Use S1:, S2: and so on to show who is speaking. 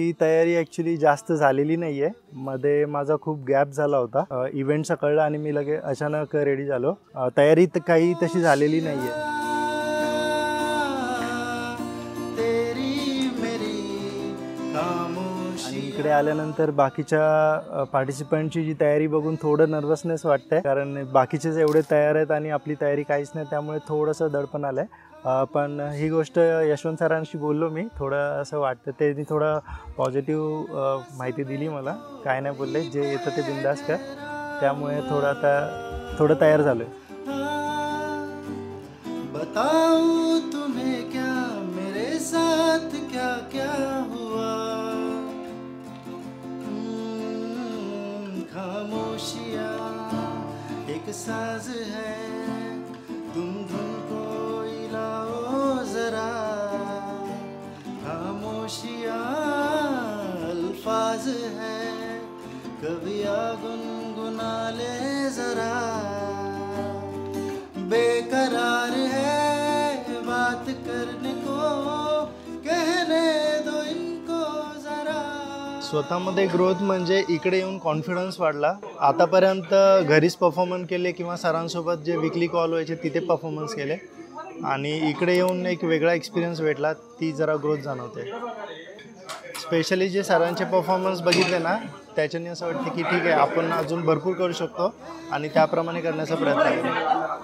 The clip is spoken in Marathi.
S1: ही तयारी ॲक्च्युली जास्त झालेली नाही आहे. मध्ये माझा खूप गॅप झाला होता. इव्हेंट कळलं आणि मी लगे अचानक रेडी झालो. तयारी तर काही तशी झालेली नाही आहे. आणि इकडे आल्यानंतर बाकीच्या पार्टिसिपंटची जी तयारी बघून थोडं नर्वसनेस वाटतंय, कारण बाकीचेच एवढे तयार आहेत आणि आपली तयारी काहीच नाही, त्यामुळे थोडंसं दडपण आलं आहे. पण ही गोष्ट यशवंत सरांशी बोललो मी, थोडं असं वाटतं. त्यांनी थोडं पॉझिटिव्ह माहिती दिली मला, काय नाही बोलले, जे येतं ते बिंदास कर. त्यामुळे थोडं तयार झालो आहे. बताऊं तुम्हें क्या मेरे साथ क्या क्या हुआ, खामोशियाँ एक साज है, तुम धुन को हिलाओ जरा, खामोशियाँ अल्फाज है, कभी आ गुनगुना ले जरा, बेकरार है बात करने को, कहने दो इनको जरा. स्वतःमध्ये ग्रोथ म्हणजे इकडे येऊन कॉन्फिडन्स वाढला. आतापर्यंत घरीच परफॉर्मन्स केले किंवा सरांसोबत जे वीकली कॉल व्हायचे तिथे परफॉर्मन्स केले, आणि इकडे येऊन एक वेगळा एक्सपिरियन्स भेटला, ती जरा ग्रोथ जाणवते. स्पेशली जे सरांचे परफॉर्मन्स बघितले ना, त्याच्याने असं वाटतं की ठीक आहे, आपण अजून भरपूर करू शकतो आणि त्याप्रमाणे करण्याचा प्रयत्न केला.